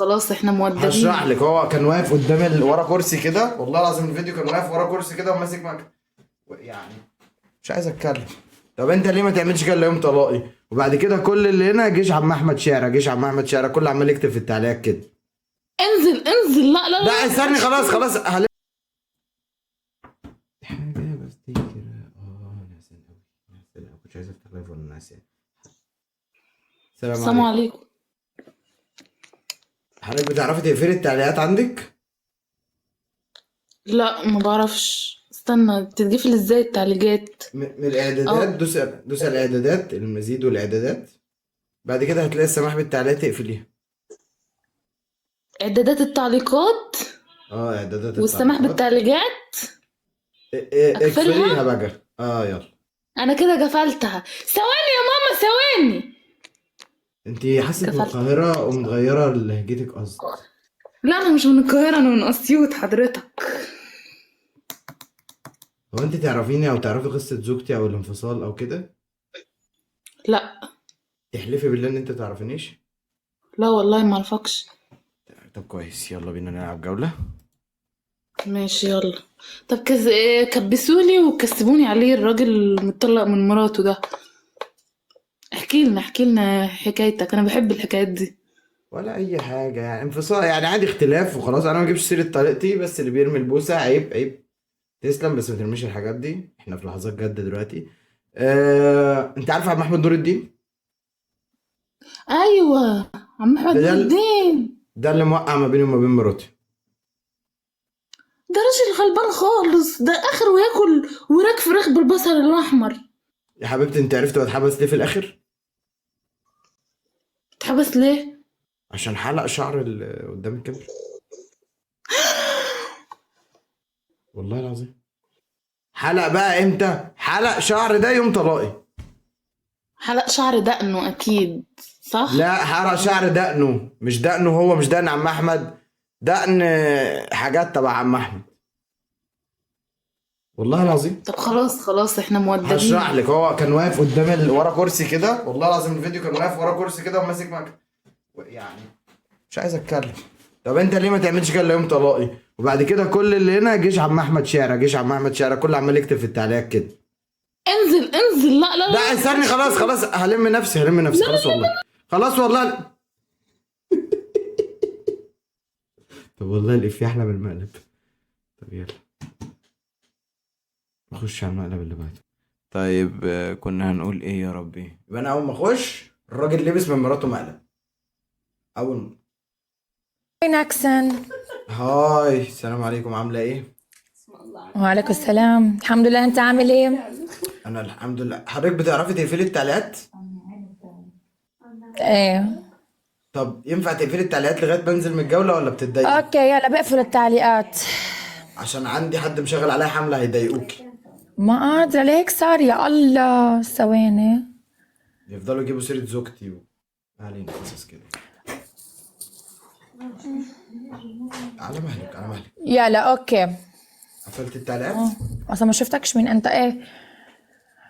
خلاص احنا موددين. هشرح لك. هو كان واقف قدام ورا كرسي كده، والله العظيم الفيديو كان واقف ورا كرسي كده وماسك يعني مش عايز اتكلم. طب انت ليه ما تعملش كده يوم طلاقي؟ وبعد كده كل اللي هنا جيش عم احمد شارع، جيش عم احمد شارع، كل عمال يكتب في التعليقات كده. انزل انزل، لا لا لا لا استني، خلاص خلاص حاجه بفتكر. ناسي قوي، ناسي قوي، كنتش عايز افتح لايف ولا ناسي. السلام السلام عليكم. عليكم. حضرتك بتعرفي تقفلي التعليقات عندك؟ لا ما بعرفش، استنى بتتقفل ازاي التعليقات؟ من الاعدادات، اه دوس على الاعدادات، المزيد والاعدادات، بعد كده هتلاقي السماح بالتعليقات تقفليها. اعدادات التعليقات اعدادات والسماح التعليقات. بالتعليقات اقفليها اقفلها. بقى. يلا. انا كده قفلتها، ثواني يا ماما ثواني. انتي حاسك من قفلت. القاهرة ومتغيرة لهجتك قصد؟ لا انا مش من القاهرة، انا من اسيوط حضرتك. هو انت تعرفيني او تعرفي قصة زوجتي او الانفصال او كده؟ لا تحلفي بالله ان انت تعرفينيش؟ لا والله ما اعرفكش. طب كويس، يلا بينا نلعب جولة. ماشي يلا. طب كبسولي وكسبوني عليه الراجل متطلق من مراته ده. احكي لنا حكايتك، انا بحب الحكايات دي. ولا اي حاجة، يعني انفصال يعني عادي، اختلاف وخلاص. انا ما اجيبش سيرة طريقتي، بس اللي بيرمي البوسة عيب عيب. تسلم، بس ما ترميش الحاجات دي، احنا في لحظات جد دلوقتي. انت عارف عم احمد نور الدين؟ ايوه عم احمد ده نور ده, الدين. ده اللي موقع ما بيني وما بين مراتي. ده راجل غلبان خالص، ده اخره ياكل وراك فراخ بالبصل الاحمر. يا حبيبتي، انت عرفت هو اتحبس ليه في الاخر؟ اتحبس ليه؟ عشان حلق شعر قدام الكاميرا. والله العظيم. حلق بقى امتى؟ حلق شعر ده يوم طلاقي. حلق شعر دقنه اكيد. صح. لا، حلق شعر دقنه، مش دقنه هو، مش دقن عم احمد، دقن حاجات تبع عم احمد. والله العظيم. طب خلاص احنا هشرح موددين. لك. هو كان واقف قدام ورا كرسي كده، والله العظيم الفيديو كان واقف ورا كرسي كده وماسك يعني مش عايز اتكلم. طب انت ليه ما تعملش كده يوم طلاقي؟ وبعد كده كل اللي هنا جيش عم احمد شارع، جيش عم احمد شارع، كل عمال يكتب في التعليقات كده. انزل انزل، لا لا لا لا. استني، خلاص خلاص هلم نفسي، هلم نفسي، خلاص والله. خلاص والله. طب والله الإفيه أحلى من المقلب. طب يلا نخش على المقلب اللي بعده. طيب كنا هنقول ايه يا ربي؟ يبقى انا اول ما اخش الراجل لبس من مراته مقلب. اول ناكسن. هاي، السلام عليكم، عامله ايه؟ وعليكم السلام، الحمد لله. انت عامل ايه؟ انا الحمد لله. حضرتك بتعرفي تقفلي التعليقات؟ ايه. طب ينفع تقفلي التعليقات لغايه ما انزل من الجوله ولا بتتضايقي؟ اوكي يلا بقفل التعليقات. عشان عندي حد مشغل عليا حمله هيضايقوكي. ما قادرة ليك صار، يا الله ثواني. يفضلوا يجيبوا سيره زوجتي ما علينا، قصص كده. على مهلك على مهلك. يلا اوكي. قفلت التعليقات؟ اصلا ما شفتكش من انت. ايه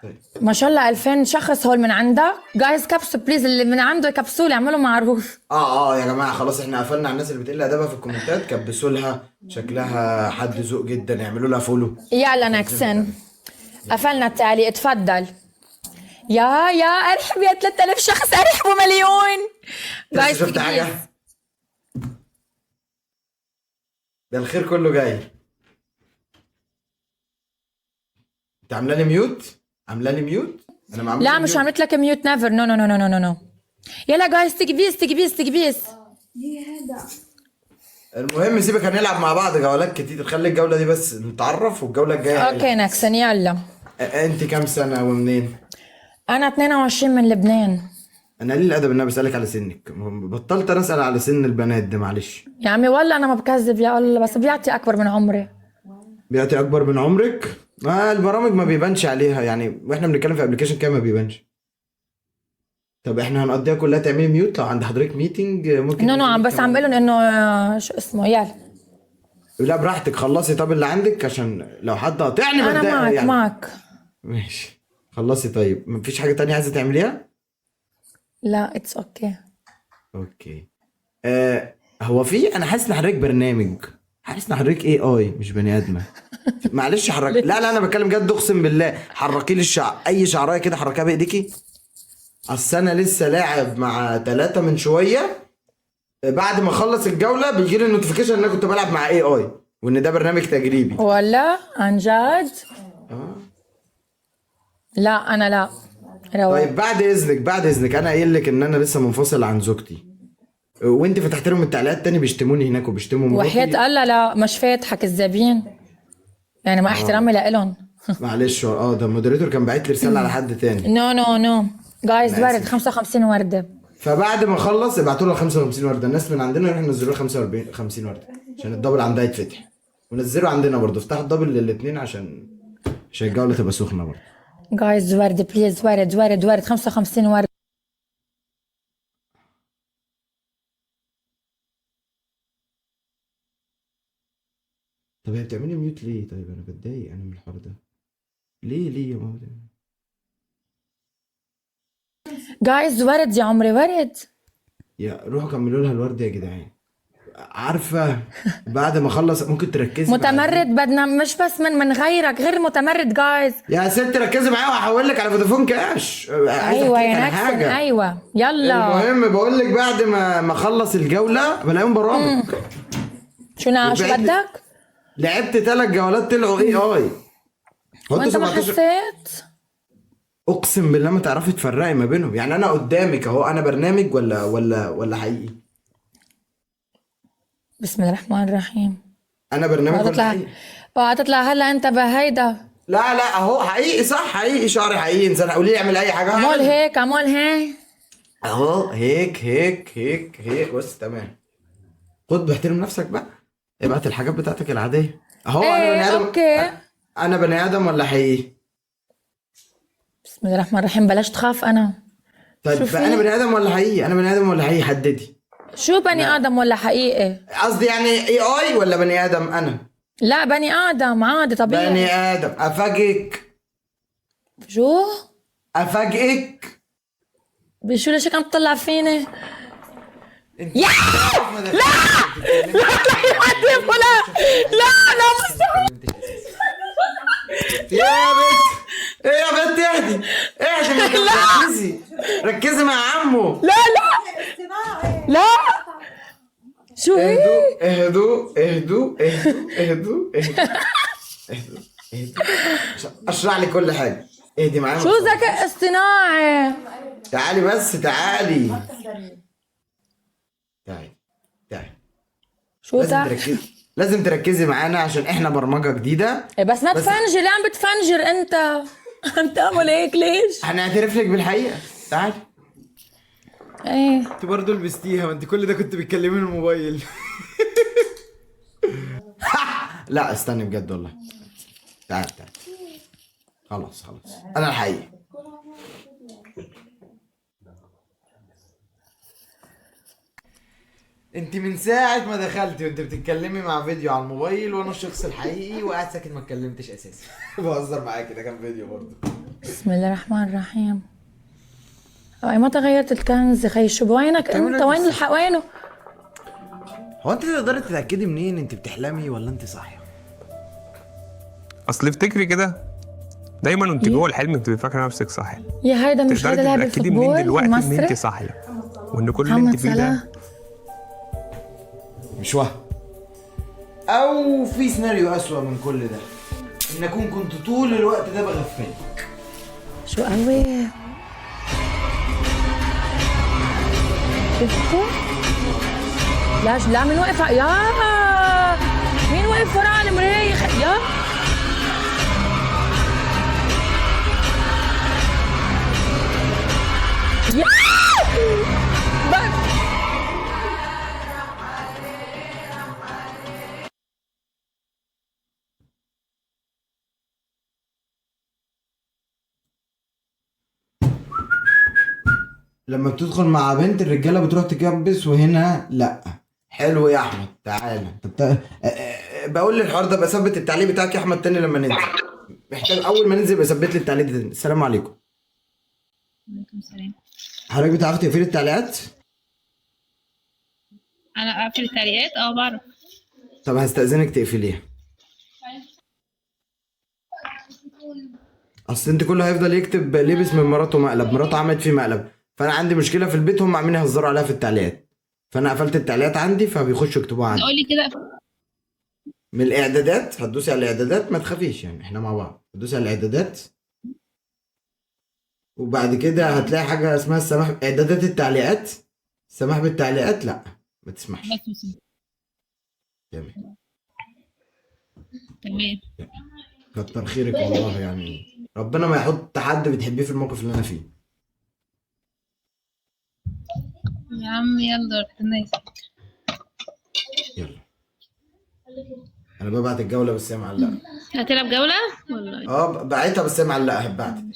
طيب. ما شاء الله 2000 شخص هول من عندك. جايز كبسوا بليز، اللي من عنده يكبسوا لي، اعملوا معروف. يا جماعه خلاص، احنا قفلنا على الناس اللي بتقل ادبها في الكومنتات، كبسوا لها، شكلها حد ذوق جدا، يعملوا لها فولو. يلا نكسن. قفلنا التعليق، اتفضل. يا ارحب يا 3000 شخص، ارحبوا مليون. بس شفت حاجه؟ ده الخير كله جاي. انت عامله لي ميوت؟ عامله لي ميوت؟ انا ما لا مش عملت لك ميوت، نيفر، نو نو نو نو نو نو. يلا جايز تكبيس. المهم سيبك، هنلعب مع بعض جولات كتير، خلي الجوله دي بس نتعرف، والجوله الجايه اوكي نكسن يلا. انت كام سنه ومنين؟ انا 22 من لبنان. انا قليل الادب ان انا بسالك على سنك، بطلت انا اسال على سن البنات ده، معلش. يا عمي والله انا ما بكذب يا الله، بس بيعطي اكبر من عمري. بيعطي اكبر من عمرك؟ ما البرامج ما بيبانش عليها يعني، واحنا بنتكلم في ابلكيشن كده ما بيبانش. طب احنا هنقضيها كلها تعملي ميوت، لو عند حضرتك ميتنج ممكن. نو عم بس عم بقول انه شو اسمه يلا. لا براحتك، خلصي طب اللي عندك، عشان لو حد قاطعني انا معك يعني. معك. ماشي خلصي. طيب مفيش حاجة تانية عايزة تعمليها؟ لا اتس اوكي. اوكي. هو في انا حاسس ان حضرتك برنامج، حاسس ان حضرتك AI مش بني ادمه. معلش حرك، لا انا بتكلم جد اقسم بالله. حركي لي اي شعرايه كده، حركها بايديكي. اصل انا لسه لاعب مع 3 من شويه، بعد ما اخلص الجوله بيجي لي النوتيفيكيشن ان انا كنت بلعب مع AI وان ده برنامج تجريبي. ولا عن جد؟ لا انا لا رواق. طيب بعد اذنك انا قايل لك ان انا لسه منفصل عن زوجتي، وانت فتحت لهم التعليقات تاني بيشتموني هناك وبيشتموا مراتي. وحياة الله لا مش فاتحة كذابين، يعني مع احترامي لإلهم. معلش ده المودريتور كان باعت لي رساله على حد تاني. نو جايز أنا ورد آسف. 55 وردة. فبعد ما اخلص ابعتوا له 55 ورده، الناس من عندنا يروحوا ينزلوا له 45 50 ورده عشان الدبل عندها يتفتح، ونزلوا عندنا برضه افتحوا الدبل للاثنين عشان الجوله تبقى سخنه برضه. جايز ورد بليز، ورد 55 وردة. طب هي بتعملي ميوت ليه؟ طيب انا بتضايق انا من الحوار ده. ليه يا ماما؟ جايز ورد يا عمري ورد. يا روحوا كملوا لها الورد يا جدعان. عارفه بعد ما اخلص ممكن تركزي متمرد بدنا مش بس من غيرك، غير متمرد جايز. يا ست ركزي معايا وهحول لك على فودافون كاش. ايوه يا نكسن ايوه يلا. المهم بقول لك بعد ما اخلص الجوله بلاقيهم برامج. شو بدك؟ لعبت 3 جولات طلعوا AI. وانت ما حسيت؟ اقسم بالله ما تعرفي تفرقي ما بينهم. يعني انا قدامك اهو، انا برنامج ولا حقيقي؟ بسم الله الرحمن الرحيم. انا برنامج ولا حقيقي؟ وهتطلع هلا انت بهيدا. لا اهو حقيقي، صح حقيقي، شعري حقيقي. انسان قولي لي اعمل اي حاجه. عمول هيك عمول هيك اهو هيك بص تمام. خد بحترم نفسك بقى، ابعت الحاجات بتاعتك العاديه اهو. انا بني ادم. اوكي. انا بني ادم ولا حقيقي؟ بسم الله الرحمن الرحيم. بلاش تخاف. انا طيب انا بني ادم ولا حقيقي؟ انا بني ادم ولا حقيقي؟ حددي. شو بني ادم ولا حقيقي؟ قصدي يعني AI ولا بني ادم؟ انا لا بني ادم عادي طبيعي. بني ادم. افاجئك. شو؟ افاجئك. بشو ليش عم تطلع فيني؟ يا لا تطلعي معلم ولا لا مستحيل. يا بنت ايه يا بنت؟ اهدي ركزي مع عمو. لا شو هي؟ اهدوا اشرح لي كل حاجه. اهدي معايا. شو ذكاء اصطناعي؟ تعالي بس تعالي. شو لازم تركزي معانا عشان احنا برمجه جديده. بس ما تفنجر. ليه عم بتفنجر انت؟ عم تعمل هيك ليش؟ هنعترف لك بالحقيقه. تعالي. ايه انت برضه لبستيها، ما انت كل ده كنت بتكلمي الموبايل. لا استني بجد والله. تعال خلاص انا الحقيقي. انت من ساعة ما دخلتي وانت بتتكلمي مع فيديو على الموبايل وانا الشخص الحقيقي وقاعد ساكت ما اتكلمتش اساسا. بهزر معاكي، ده كان فيديو برضه. بسم الله الرحمن الرحيم. اي متى غيرت الكنز خي؟ شو وينك انت؟ وين وينه؟ هو انت تقدري تتاكدي منين انت بتحلمي ولا انت صاحيه؟ اصل افتكري كده دايما وانت جوه الحلم بتبقي فاكره نفسك صاحيه. يا هيدا مش هيدا لاعب الفوتبول منين دلوقتي ان انت صاحيه وان كل اللي انت فيه ده مش وهم، او في سيناريو اسوأ من كل ده، ان اكون كنت طول الوقت ده بغفلك. شو قوي شفتوا؟ لا مين واقف؟ يا مين واقف ورا المراية؟ يا لما بتدخل مع بنت الرجاله بتروح تكبس، وهنا لا. حلو يا احمد تعالى. بقول لي الحوار ده بثبت التعليق بتاعك يا احمد تاني لما ننزل. محتاج اول ما ننزل بثبت لي التعليق ده تاني. السلام عليكم. وعليكم السلام. حضرتك بتعرفي تقفلي التعليقات؟ انا اقفل التعليقات؟ بعرف. طب هستأذنك تقفليها. اصل انت كله هيفضل يكتب لبس من مراته مقلب، مراته عملت فيه مقلب، فانا عندي مشكله في البيت، هم عاملين يهزروا عليها في التعليقات، فانا قفلت التعليقات عندي فبيخشوا يكتبوها عندي. قولي كده. من الاعدادات هتدوسي على الاعدادات، ما تخافيش يعني احنا مع بعض، هتدوسي على الاعدادات وبعد كده هتلاقي حاجه اسمها السماح، اعدادات التعليقات، السماح بالتعليقات لا ما تسمحش. بس تمام. تمام. كتر خيرك والله، يعني ربنا ما يحط حد بتحبيه في الموقف اللي انا فيه. يا عم يلا ربنا يسعدك. يلا انا ببعت الجوله بس هي معلقه. هتلعب جولة ولا؟ بعتها بس هي معلقه، هبعتها.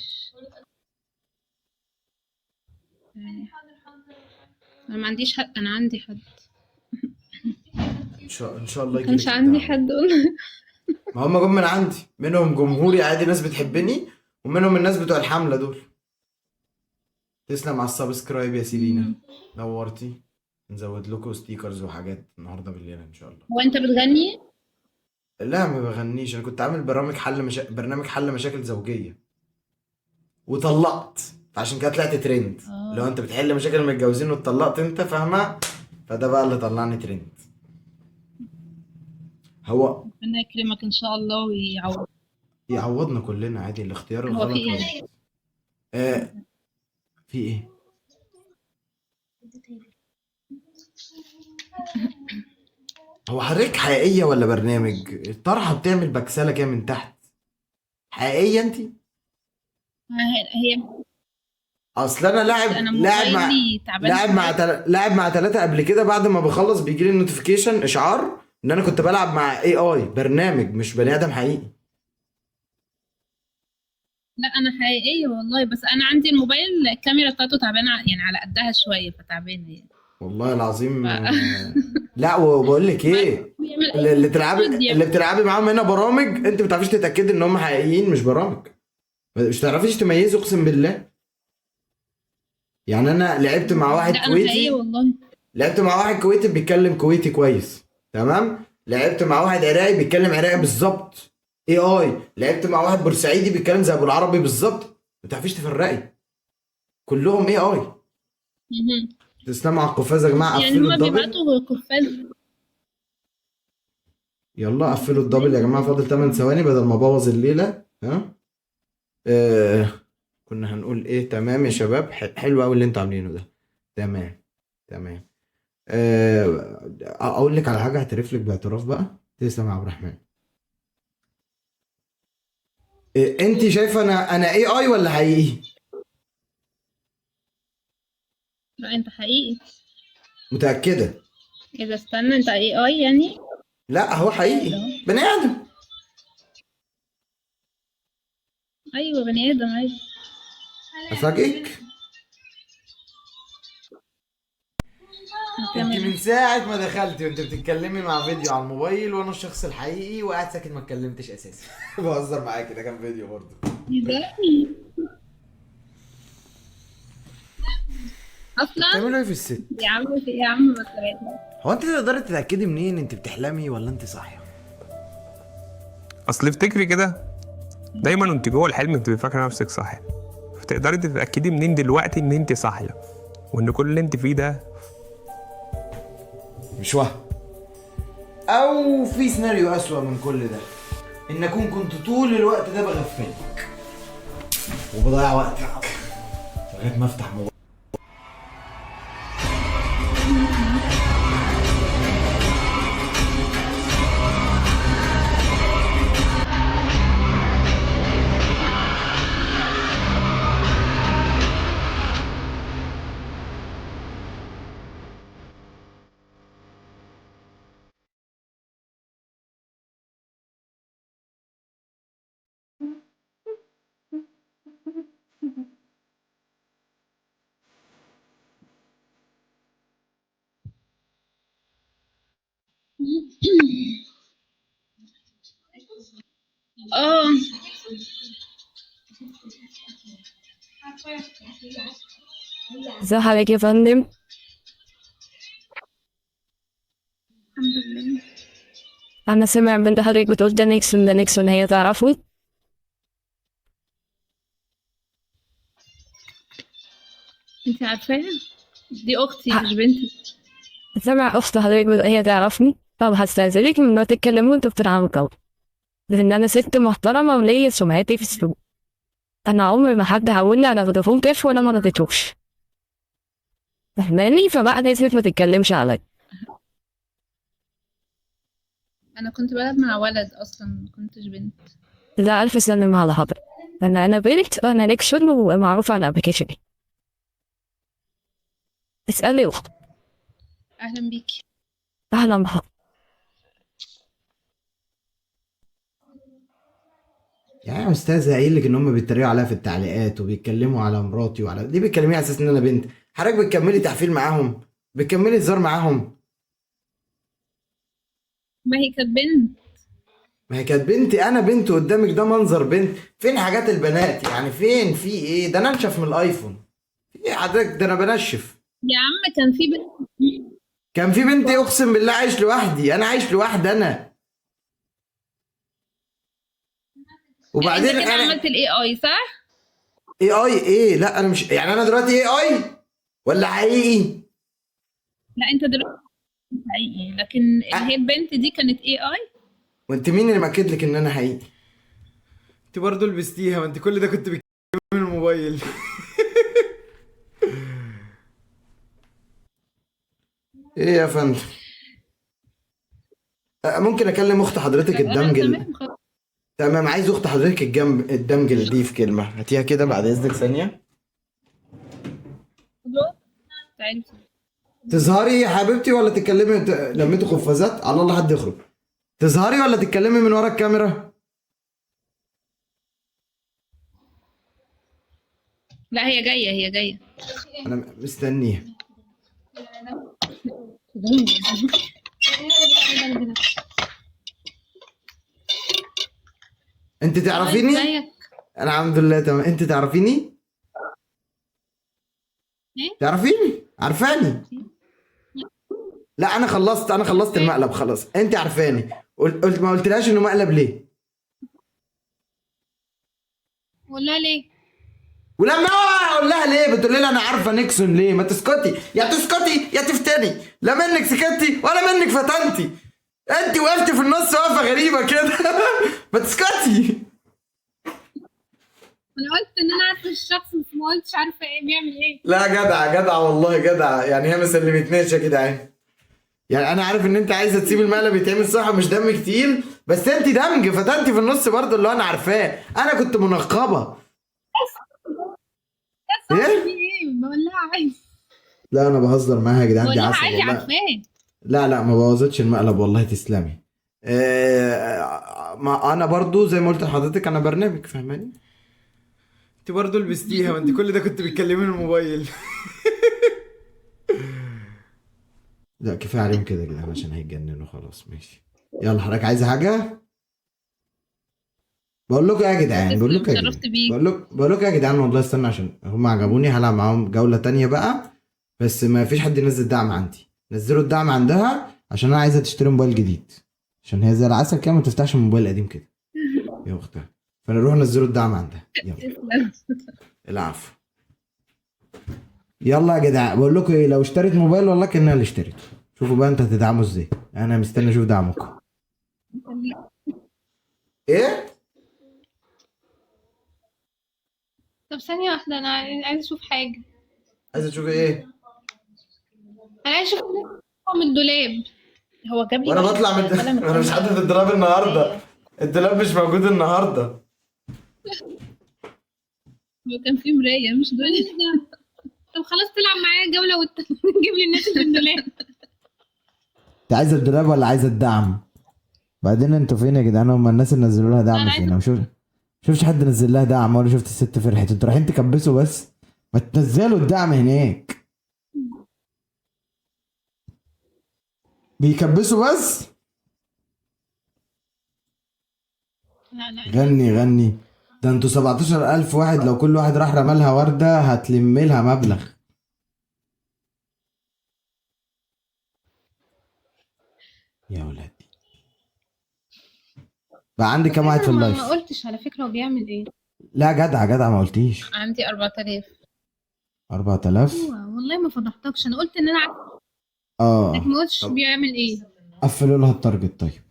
انا ما عنديش حد، انا عندي حد. ان شاء الله ما كانش يجيلك عندي الدعوة. حد والله. ما هم جم من عندي، منهم جمهوري عادي ناس بتحبني، ومنهم الناس بتوع الحمله دول. تسلم على السبسكرايب يا سيلينا، نورتي. نزود لكم ستيكرز وحاجات النهارده بالليل ان شاء الله. هو انت بتغني؟ لا ما بغنيش، انا كنت عامل برنامج حل مشاكل زوجيه وطلقت، فعشان كده طلعت ترند. لو انت بتحل مشاكل المتجوزين واتطلقت انت، فاهمه؟ فده بقى اللي طلعني ترند. هو ربنا يكرمك ان شاء الله ويعوض. يعوضنا كلنا عادي، الاختيار هو الغلط في وارد. ايه؟ آه في ايه؟ هو حضرتك حقيقية ولا برنامج؟ الطرحة بتعمل بكسلة كده من تحت، حقيقية انت؟ هي اصل انا انا موبايلي تعبان شوية. لاعب مع 3 قبل كده، بعد ما بخلص بيجي لي نوتيفيكيشن اشعار ان انا كنت بلعب مع اي برنامج مش بني ادم حقيقي. لا انا حقيقية والله، بس انا عندي الموبايل الكاميرا بتاعته تعبانة، يعني على قدها شوية فتعبانة يعني. والله العظيم ف... لا وبقول لك ايه، بيعمل اللي اي اللي بتلعبي معاهم هنا برامج، انت ما بتعرفيش تتاكدي ان هم حقيقيين مش برامج، مش تعرفيش تميزي اقسم بالله. يعني انا لعبت مع واحد لا انا حقيقية كويتي، والله. لعبت مع واحد كويتي بيتكلم كويتي كويس تمام، لعبت مع واحد عراقي بيتكلم عراقي بالظبط لعبت مع واحد بورسعيدي بيتكلم زي ابو العربي بالظبط، ما تعرفيش تفرقي، كلهم مهم. تسلموا على القفاز يا جماعه، يعني قفلوا هما الدبل. بيبعتوا قفاز. يلا قفلوا الدبل يا جماعه، فاضل 8 ثواني بدل ما ابوظ الليله. ها كنا هنقول ايه؟ تمام يا شباب، حلو قوي اللي انتوا عاملينه ده، تمام تمام. اقول لك على حاجه، اعترف لك باعتراف بقى. تسلم يا عبد الرحمن. انت شايفه انا اي ولا حقيقي؟ لا انت حقيقي. متاكده؟ اذا استنى، انت اي يعني؟ لا هو حقيقي بني ادم. ايوه بني ادم عادي. افاجئك، انت من ساعه ما دخلتي وانت بتتكلمي مع فيديو على الموبايل، وانا الشخص الحقيقي وقاعد ساكت ما اتكلمتش اساسا. بهزر معاكي، ده كان فيديو برضه. اصلا بتعملوا ايه في الست؟ يا عم في ايه يا عم؟ بس هو انت تقدري تتاكدي منين انت بتحلمي ولا انت صاحيه؟ اصل افتكري كده، دايما وانت جوه الحلم بتبقي فاكره نفسك صاحيه، فتقدري تتاكدي منين دلوقتي ان انت صاحيه وان كل اللي انت فيه ده مش وهم، او في سيناريو اسوأ من كل ده، ان اكون كنت طول الوقت ده بغفلك وبضيع وقتك لغايه ما افتح موبايل. اه ازي حضرتك يا فندم؟ الحمد لله. انا سمع بنت حضرتك بتقول ده نيكسون هي تعرفه؟ انت عارفاها؟ دي اختي ها. مش بنتي. سمع اخت حضرتك بتقول هي تعرفني. طب هستأذنك من ما تتكلموا انتوا بتتعاملوا، لان انا ست محترمه وليا سمعتي في السوق. انا عمري ما حد هقول انا فودافون كيف ولا ما رضيتوش، فاهماني؟ فبعد اذنك ما تتكلمش عليا. انا كنت بلعب مع ولد اصلا، ما كنتش بنت. لا الف سلامة على حضرتك. انا بنت، انا نيكسون ومعروفه على الابلكيشن. اسألي اخت. اهلا بيكي. اهلا بحضرتك. يعني يا استاذه قايل لك ان هم بيتريقوا عليها في التعليقات وبيتكلموا على مراتي وعلى ليه بتكلميها على اساس ان انا بنت؟ حضرتك بتكملي تحفيل معاهم؟ بتكملي هزار معاهم؟ ما هي كانت بنت. ما هي كانت بنتي، انا بنت قدامك، ده منظر بنت. فين حاجات البنات يعني؟ فين؟ في ايه؟ ده انا انشف من الايفون. في ايه حضرتك؟ ده انا بنشف. يا عم كان في بنت. كان في بنتي؟ اقسم بالله عايش لوحدي، انا عايش لوحدي انا. وبعدين انت كده انا عملت الاي اي صح؟ اي اي ايه؟ لا انا مش، يعني انا دلوقتي اي اي ولا حقيقي؟ لا انت دلوقتي حقيقي، لكن اللي هي البنت دي كانت اي اي. وانت مين اللي مأكد لك ان انا حقيقي؟ انت برضه لبستيها، ما انت كل ده كنت بتكلمي من الموبايل. ايه يا فندم؟ ممكن اكلم اخت حضرتك لا الدمج تمام خلاص. تمام، عايز اخت حضرتك الدمج دي في كلمه، هاتيها كده بعد اذنك ثانيه. تعالي. تظهري يا حبيبتي ولا تتكلمي لميتوا خفازات على الله حد يخرج؟ تظهري ولا تتكلمي من ورا الكاميرا؟ لا هي جايه هي جايه. انا مستنيها. انت تعرفيني؟ ازيك؟ انا الحمد لله تمام. انت تعرفيني؟ ايه؟ تعرفيني؟ عارفاني؟ لا انا خلصت المقلب خلاص. انت عارفاني. قلت ما قلتلهاش انه مقلب ليه؟ والله ليه؟ ولما اقول لها ليه بتقول لي انا عارفه نيكسون ليه؟ ما تسكتي، يا تسكتي يا تفتني. لا منك سكتي ولا منك فتنتي. انت وقفتي في النص وقفه غريبه كده. ما تسكتي. انا قلت ان انا عارفه الشخص بس ما قلتش عارفه ايه بيعمل ايه. لا جدع والله جدع، يعني هي ما سلمتنيش يا جدعان. يعني انا عارف ان انت عايزه تسيب المقلب يتعمل صح ومش دمك تقيل، بس انت دمج فتنتي في النص برضه اللي هو انا عارفاه. انا كنت منقبه. في ايه؟ ايه؟ بقول لها عادي. لا انا بهزر معاها يا جدعان، بقول دي لها عسل عادي والله. عارفاه. لا ما بوظتش المقلب والله، تسلمي. ما انا برضو زي ما قلت لحضرتك انا برنامج، فاهماني؟ انت برضو لبستيها، ما انت كل ده كنت بتكلمي من الموبايل. لا كفايه عليهم كده يا جدعان عشان هيتجننوا خلاص. ماشي يلا، حضرتك عايزه حاجه؟ بقول لكم يا جدعان بقول لكم يا جدعان شرفت بيك. بقول لكم يا جدعان والله استنى، عشان هم عجبوني هلعب معاهم جوله تانية بقى. بس ما فيش حد ينزل دعم عندي، نزلوا الدعم عندها عشان انا عايزه تشتري موبايل جديد، عشان هي زي العسل كده ما تفتحش الموبايل القديم كده يا اختها. فنروح نزلوا الدعم عندها يلا. العفو. يلا يا جدعان بقول لكم ايه، لو اشتريت موبايل والله كانها اللي اشتريته. شوفوا بقى انت هتدعموا ازاي، انا مستني اشوف دعمكم. ايه؟ طب ثانية واحدة، أنا عايزة أشوف حاجة. عايزه تشوفي ايه؟ أنا عايزة أشوف من الدولاب. هو جاب لي وانا واحد بطلع من قلم انا مش حاطط الدولاب النهارده، الدولاب مش موجود النهارده. هو كان فيه مراية مش دولاب. طب خلاص تلعب معايا جولة وتجيب لي الناس اللي من الدولاب. انت عايزه الدولاب ولا عايزه الدعم؟ بعدين انتوا فين يا جدعان؟ هم الناس اللي نزلوا لها دعم أنا فين؟ انا شفتش حد نزل لها دعم ولا شفت الست فرحت. انتوا رايحين تكبسوا بس، ما تنزلوا الدعم هناك. بيكبسوا بس. لا غني ده انتوا 17,000 واحد، لو كل واحد راح رمالها وردة هتلم لها مبلغ. يا ولادي بقى عندي كام واحد في ما اللايف؟ قلتش على فكرة هو بيعمل ايه. لا جدع جدع ما قلتيش. عندي 4000. 4000. ايوه والله ما فضحتكش، انا قلت ان انا عارفة لكن اه ما قلتش طب بيعمل ايه. قفلوا لها التارجت طيب.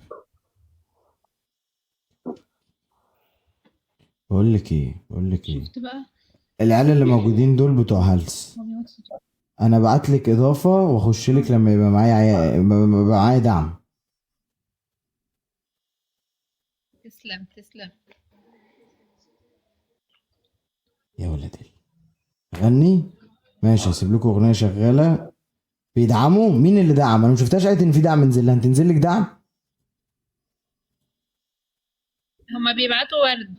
بقول لك ايه شفت بقى. العيال اللي موجودين دول بتوع هلس. هو بيوطي. انا بعت لك اضافه واخش لك لما يبقى معايا يبقى معايا دعم. تسلم تسلم. يا ولادي غني. ماشي هسيب لكم اغنيه شغاله. بيدعموا مين اللي دعم؟ انا ما شفتهاش قالت ان في دعم نزل لها. انت نزل لك دعم؟ هما بيبعتوا ورد.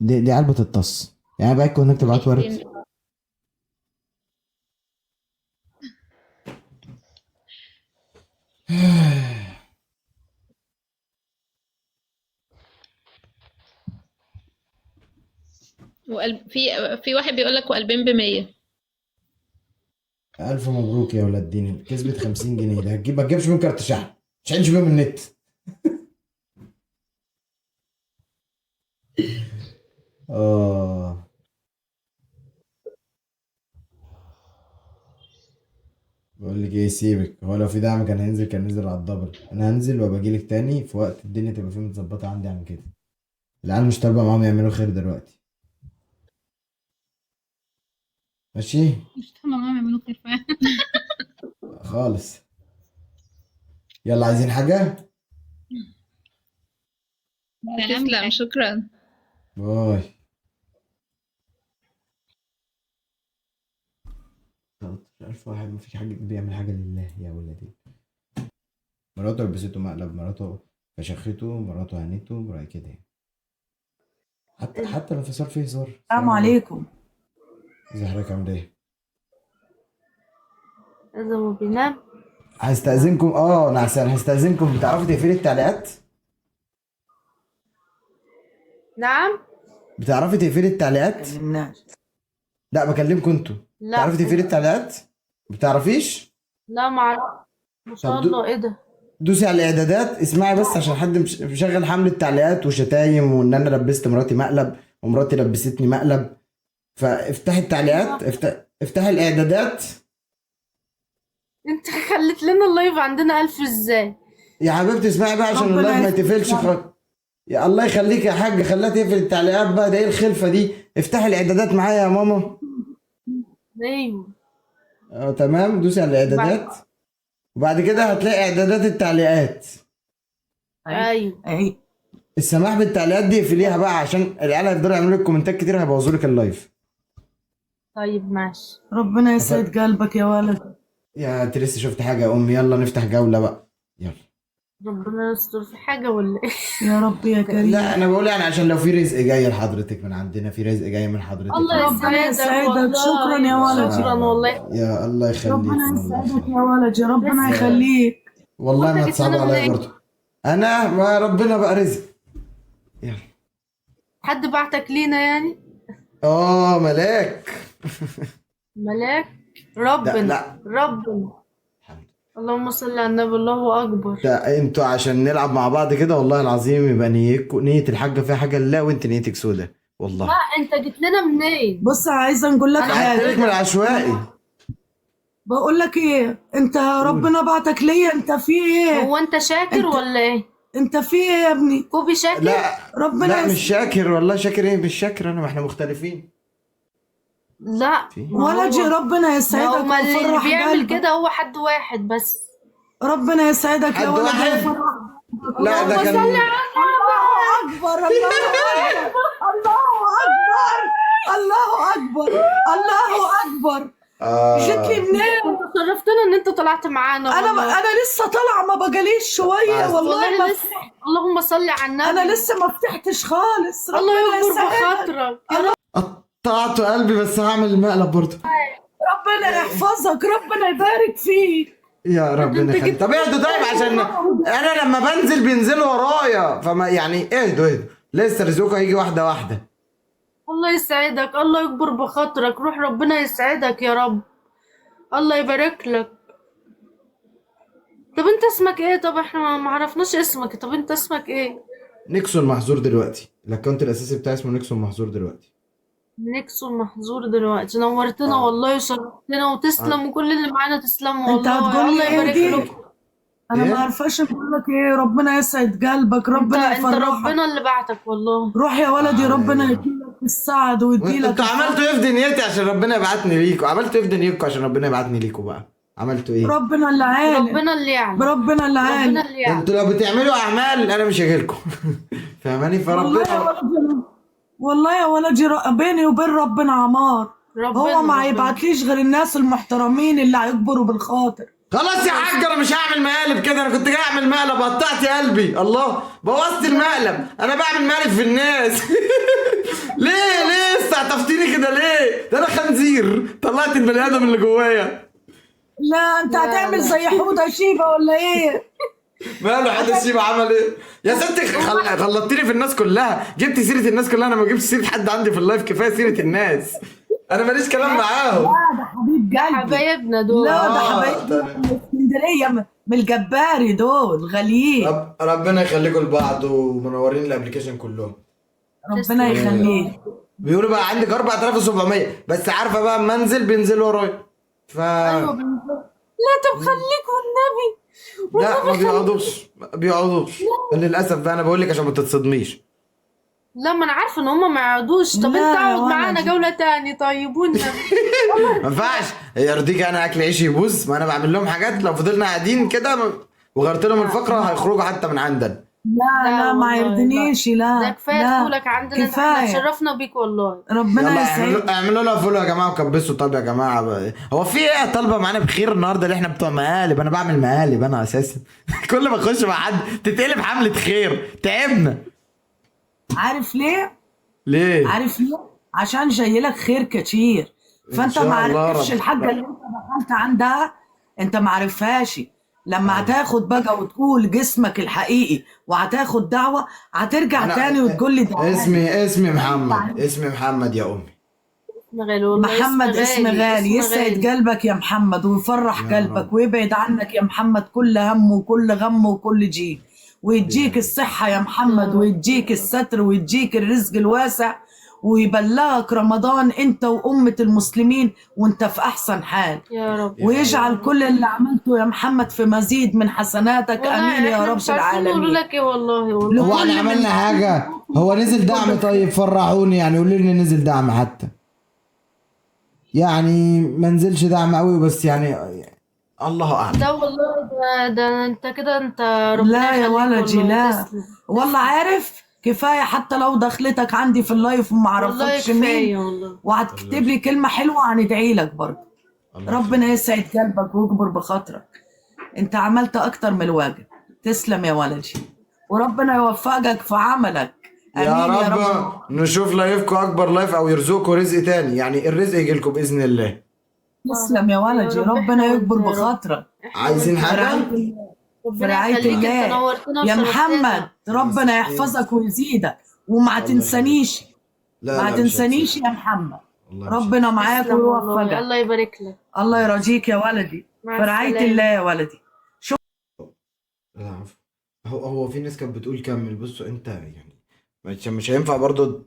دي علبه الطص يعني بقى انك تبعت ورد. في واحد بيقول لك وقلبين ب100. الف مبروك يا ولاد دين. كسبت 50 جنيه. ده ما تجيبش بيهم كارت شحن. مش هنجيب بيهم النت. اه بقول لك ايه سيبك. هو لو في دعم كان هينزل كان نزل على الدبل. انا هنزل وابقى لك تاني في وقت الدنيا تبقى فيه متظبطه عندي عن كده. العيال مش طالبه معاهم يعملوا خير دلوقتي. ماشي مش طبعا معاهم يعملوا خير فعلا. خالص. يلا عايزين حاجه؟ تسلم شكرا. باي. 13,000 واحد مفيش حاجه بيعمل حاجه لله يا ولادي. مراته لبسته مقلب. مراته فشخته. مراته هنته برأي كده يعني. حتى الانفصال فيه هزار. السلام عليكم. ازي حضرتك عامل ايه؟ إذا ما بينام. هستأذنكم نعسان. هستأذنكم بتعرفوا تقفلي التعليقات؟ نعم. بتعرفي تقفلي التعليقات؟ الناس لا بكلمكم انتوا. لا بتعرفي تقفلي التعليقات؟ بتعرفيش؟ لا معرفش. ما شاء طب الله ايه ده. دوسي على الاعدادات. اسمعي بس عشان حد مشغل حملة تعليقات وشتايم وان انا لبست مراتي مقلب ومراتي لبستني مقلب. فافتحي التعليقات. افتحي الاعدادات. انت خليت لنا اللايف عندنا 1000 ازاي؟ يا حبيبتي اسمعي بقى عشان ربنا اللايف ما يستر. يتقفلش يا الله يخليك يا حاج. خليها تقفل التعليقات بقى. ده ايه الخلفه دي؟ افتحي الاعدادات معايا يا ماما. ايوه. تمام. دوسي على الاعدادات وبعد كده هتلاقي اعدادات التعليقات. ايوه. اهي السماح بالتعليقات دي اقفليها بقى عشان العيال هيفضلوا يعملوا لك كومنتات كتير هيبوظوا لك اللايف. طيب ماشي. ربنا يسعد قلبك يا ولد. يا انت لسه شفت حاجه يا امي؟ يلا نفتح جوله بقى. يلا. ربنا يستر في حاجة ولا ايه؟ يا رب يا كريم. لا انا بقول يعني عشان لو في رزق جاي لحضرتك من عندنا. في رزق جاي من حضرتك. الله ربنا يسعدك يسعدك. والله. شكرا يا ولد. شكرا والله. يا الله يخليك. ربنا والله يسعدك يا ولد. يا ربنا بس- يخليك. والله ما وانت تصعب جيت لنا عليا منين؟ برضه. انا ما ربنا بقى رزق. يلا. حد بعتك لينا يعني؟ ملاك. ملاك. ربنا. لا. ربنا. الحمد اللهم صل على النبي. الله اكبر. ده انتوا عشان نلعب مع بعض كده والله العظيم يبقى نية الحاجة فيها حاجة لله وانت نيتك سودة والله. لا انت جيت لنا منين؟ بص عايزه نقول لك أنا قعدت لك حاجه. من العشوائي. بقول لك ايه. انت ربنا بعتك ليا. انت في ايه؟ هو انت شاكر ولا ايه؟ انت في ايه يا ابني؟ كوبي شاكر؟ لا ربنا لا مش يسعدك. شاكر والله. شاكر ايه؟ مش شاكر انا. ما احنا مختلفين. لا. في؟ ولدي ربنا ما يسعدك هو ما اللي ويفرح بيعمل قلبك. كده هو حد واحد بس. ربنا يسعدك حد يا ولد واحد؟ ويفرح. لا ده كان الله اكبر. الله اكبر. الله اكبر. الله اكبر. جيت لي منين؟ انت شرفتنا ان انت طلعت معانا والله. انا لسه طالعه ما بقاليش شويه بس. والله والله ما لسه. اللهم صل على النبي. انا لسه ما فتحتش خالص. الله ربنا يكبر يسعدك. بخاطرك. قطعت قلبي بس هعمل المقلب برضه. ربنا يحفظك. ربنا يبارك فيك. يا ربنا يخليك. طب اهدوا طيب عشان انا لما بنزل بينزلوا ورايا. فما يعني اهدوا لسه رزقكم هيجي واحده واحده. الله يسعدك. الله يكبر بخاطرك. روح ربنا يسعدك يا رب. الله يبارك لك. طب انت اسمك ايه؟ طب احنا ما عرفناش اسمك. طب انت اسمك ايه؟ نيكسون محظور دلوقتي، الاكونت الاساسي بتاعي اسمه نيكسون محظور دلوقتي. نيكسون محظور دلوقتي. نورتنا اه والله وشرفتنا، وتسلم، وكل اللي معانا تسلموا انت والله. هتقول الله لي ايه يبارك دي؟ لكم. انا ما ايه عارفاش اقول لك ايه. ربنا يسعد قلبك، انت ربنا انت يفرحك. ربنا اللي بعتك والله. روح يا ولدي، ربنا عليا. يديلك السعد ويديلك انتوا الفرح. عملتوا ايه في دنيتي عشان ربنا يبعتني ليكوا؟ عملتوا ايه في دنيتكم عشان ربنا يبعتني ليكوا بقى؟ عملتوا ايه؟ ربنا اللي عالم، ربنا اللي يعلم. ربنا اللي عالم. ربنا اللي يعلم. انتوا لو بتعملوا اعمال انا مش هجيلكم. فاهماني؟ والله يا فربنا ولدي، والله يا ولدي، بيني وبين ربنا عمار. هو ما هيبعتليش غير الناس المحترمين اللي هيكبروا بالخاطر. خلاص يا حاج انا مش هعمل مقالب كده. انا كنت جاي اعمل مقلب، قطعت قلبي. الله، بوظت المقلب. انا بعمل مقلب في الناس. ليه استعطفتيني كده ليه؟ ده انا خنزير، طلعت البني ادم اللي جوايا. لا انت هتعمل زي حوضة شيبة ولا ايه؟ ماله حد الشيبة عمل ايه؟ يا ستي غلطتيني في الناس كلها، جبت سيرة الناس كلها. انا ما جبتش سيرة حد عندي في اللايف، كفاية سيرة الناس. انا ماليش كلام معاهم. لا ده حبيب قلبي. حبايبنا دول. لا ده حبايبنا من اسكندرية، من الجباري دول غاليين. ربنا يخليكم لبعض ومنورين الابلكيشن كلهم. ربنا يخليك. بيقولوا بقى عندك 4700 بس عارفه بقى اما انزل بينزلوا ورايا. ايوه لا طب خليك والنبي. لا ما بيقعدوش للاسف بقى. انا بقول لك عشان ما تتصدميش. لا ما انا عارفه ان هم ما يقعدوش. طب لا انت يا اقعد ولد. معانا جوله تاني طيب والنبي. ما ينفعش يرضيك انا اكل عيش يبوظ؟ ما انا بعمل لهم حاجات لو فضلنا قاعدين كده وغيرت لهم الفقره هيخرجوا حتى من عندنا. لا ما والله يرضنيش. لا ده كفايه لا. دخولك عندنا. احنا كفاية. اتشرفنا بيك والله. ربنا يلا يسعدك. اعملوا لها فولو يا جماعه وكبسوا. طب يا جماعه بقى. هو في ايه طالبه معانا بخير النهارده اللي احنا بتوع مقالب؟ انا بعمل مقالب انا اساسا. كل ما اخش مع حد تتقلب حمله خير. تعبنا. عارف ليه؟ ليه؟ عارف ليه؟ عشان جاي لك خير كتير. فانت شاء ما الله عرفتش رب. الحاجه اللي انت دخلت عندها، انت ما عرفهاش. لما هتاخد بقى وتقول جسمك الحقيقي وهتاخد دعوه، هترجع تاني وتقول لي ده اسمي محمد. اسمي محمد يا امي. اسم غالي والله. محمد. اسم غالي. اسم يسعد قلبك يا محمد ويفرح يا قلبك رب. ويبعد عنك يا محمد كل هم وكل غم وكل جيل، ويديك الصحة يا محمد، ويديك الستر، ويديك الرزق الواسع، ويبلغك رمضان انت وأمة المسلمين وانت في أحسن حال، يا رب. ويجعل كل اللي عملته يا محمد في مزيد من حسناتك. والله آمين يا احنا رب مش عارفين نقول العالمين. لك ايه والله والله. هو احنا عملنا حاجه؟ هو نزل دعم؟ طيب فرحوني يعني، قولوا لي نزل دعم حتى. يعني ما نزلش دعم قوي بس يعني الله اعلم. ده والله ده انت كده انت ربنا لا يا يخليك ولدي والله. لا. تسلم. والله عارف كفاية حتى لو دخلتك عندي في اللايف وما والله عرفتش كفايه مين، والله. وهتكتب لي كلمة حلوة هندعي لك برضه. ربنا يسعد قلبك ويكبر بخاطرك. انت عملت اكتر من الواجب. تسلم يا ولدي، وربنا يوفقك في عملك. يا امين رب, يا رب. نشوف لايفكم اكبر لايف او يرزقكم رزق تاني. يعني الرزق يجي لكم باذن الله. تسلم يا ولدي، يا رب ربنا احنا يكبر وانت يا رب. بخاطرك. عايزين في حاجه؟ رعاية الله. في ربنا رعاية يخليك. انت الله نورتنا يا وشرفتنا. محمد. ربنا يحفظك ويزيدك وما تنسانيش. ما تنسانيش يا محمد. ربنا معاك تسلم والله. ويوفقك. الله يبارك لك. الله يرضيك يا ولدي. مع في رعاية السلامة. الله يا ولدي. العفو. هو في ناس كانت بتقول كمل. بصوا انت يعني مش هينفع برضو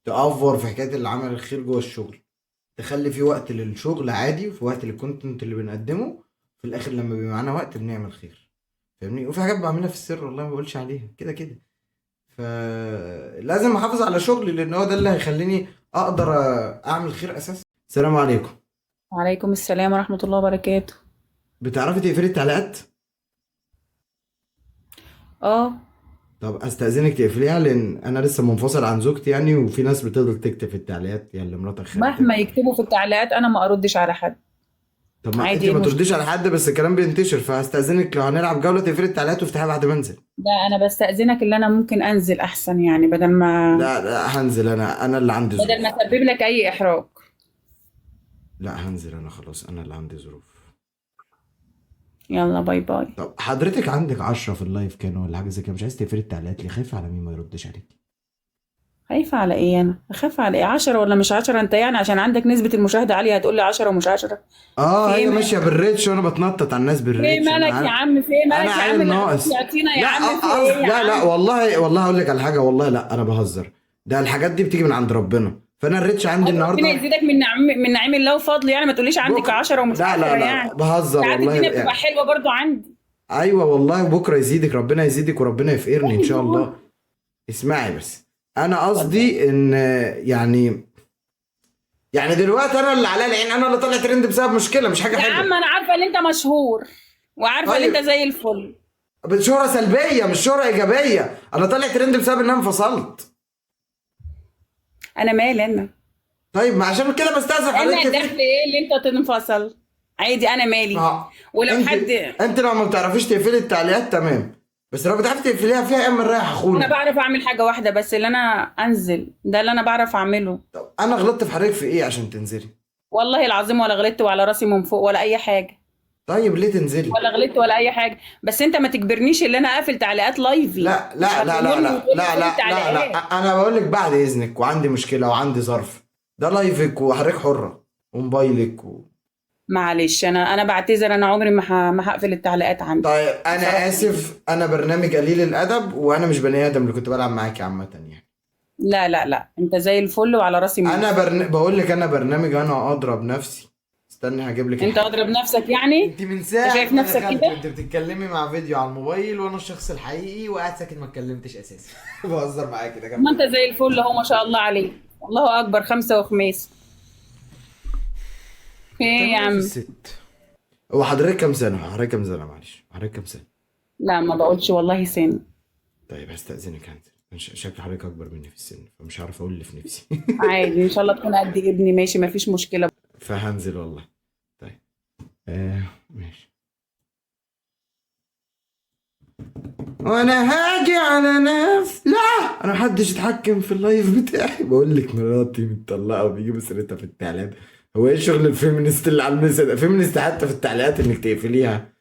تأفور في حكايه العمل الخير جوه الشغل. تخلي في وقت للشغل عادي وفي وقت للكونتنت اللي بنقدمه. في الاخر لما بيبقى معانا وقت بنعمل خير. فاهمني؟ وفي حاجات بعملها في السر والله ما بقولش عليها كده كده. فلازم احافظ على شغلي لان هو ده اللي هيخليني اقدر اعمل خير اساسا. السلام عليكم. وعليكم السلام ورحمة الله وبركاته. بتعرفي تقفلي التعليقات؟ اه طب استاذنك تقفليها لان انا لسه منفصل عن زوجتي يعني، وفي ناس بتفضل تكتب في التعليقات يعني اللي مراتك خانتك. مهما يكتبوا في التعليقات انا ما اردش على حد. طب ما انت عادي، ما مش ترديش على حد بس الكلام بينتشر. فهستاذنك لو هنلعب جوله تقفلي التعليقات وافتحيها بعد ما انزل. ده انا بستأذنك اللي انا ممكن انزل احسن يعني بدل ما لا هنزل. انا اللي عندي ظروف. بدل ما اسبب لك اي احراج. لا هنزل انا خلاص. انا اللي عندي ظروف. يلا باي باي. طب حضرتك عندك 10 في اللايف كانوا ولا حاجه زي كده، مش عايز تقفلي التعليقات ليه؟ خايفه على مين ما يردش عليك؟ خايفة على ايه؟ انا اخاف على ايه؟ 10 ولا مش 10؟ انت يعني عشان عندك نسبة المشاهدة عالية هتقول لي 10 ومش 10؟ اه في هي ايه ماشيه بالريتش وانا بتنطط على الناس في بالريتش. مالك يا عم؟ في مالك انا يا عيل عم؟ ناقص. يعطينا يا لا عم، في ايه يا لا عم؟ لا والله هقول لك على حاجه، والله لا انا بهزر، ده الحاجات دي بتيجي من عند ربنا، فانا الريتش عندي ربنا النهارده يزيدك من نعيم الله وفضل، يعني ما تقوليش عندك بكره. 10 ومش لا 10 لا يعني. لا بهزر ساعات والله الدنيا بتبقى يعني. حلوة برضو عندي. ايوه والله بكره يزيدك، ربنا يزيدك وربنا يفقرني ان شاء الله. اسمعي بس، انا قصدي ان يعني دلوقتي انا اللي عليا العين، انا اللي طالع ترند بسبب مشكله مش حاجه يا حلوه. عم انا عارفة ان انت مشهور وعارفة ان طيب. انت زي الفل. شهرة سلبيه مش شهرة ايجابيه، انا طالع ترند بسبب ان انا انفصلت. انا مالي انا؟ طيب ما عشان كده بستأذن انا حضرتك دخل ايه اللي انت تنفصل؟ عادي انا مالي. ولو انت حد انت لو ما بتعرفيش تقفلي التعليقات تمام، بس لو بتعرفي تقفليها فيها اما نريح انا اخونا. بعرف اعمل حاجة واحدة بس، اللي انا انزل ده اللي انا بعرف اعمله. طب انا غلطت في حضرتك في ايه عشان تنزلي؟ والله العظيم ولا غلطت ولا راسي من فوق ولا اي حاجة. طيب ليه تنزلي؟ ولا غلطت ولا اي حاجة، بس انت ما تجبرنيش اللي انا اقفل تعليقات لايفي. لا لا لا لا لا لا لا لا انا بقول لك بعد اذنك، وعندي مشكله وعندي ظرف، ده لايفك وحضرتك حره وموبايلك معلش انا بعتذر، انا عمري ما هقفل التعليقات عندي. طيب انا اسف، انا برنامج قليل الادب وانا مش بني ادم اللي كنت بلعب معاكي عامه يعني. لا لا لا انت زي الفل وعلى راسي من انا بقول لك انا برنامج، انا اضرب نفسي. استني هجيب لك انت اضرب نفسك يعني؟ انت من ساعه شايف ما نفسك دخلت كده؟ انت بتتكلمي مع فيديو على الموبايل وانا الشخص الحقيقي وقاعد ساكت ما اتكلمتش اساسا. بهزر معاكي ده ما انت زي الفل اهو ما شاء الله عليك، الله اكبر، خمسة وخميس. ايه يا عم؟ الست. هو حضرتك كام سنه؟ حضرتك كام سنه؟ معلش حضرتك كام سنه؟ لا ما بقولش والله سن. طيب هستأذنك هنزل، شكل حضرتك اكبر مني في السن فمش عارف اقول اللي في نفسي. عادي ان شاء الله تكون قد ابني، ماشي ما فيش مشكلة. فهنزل والله. طيب ماشي. وانا هاجي على لا انا محدش يتحكم في اللايف بتاعي. بقول لك مراتي متطلقه وبيجيبوا سيرتها في التعليقات. هو ايه شغل الفيمينست اللي على المنسى ده؟ فيمينست حتى في التعليقات انك تقفليها.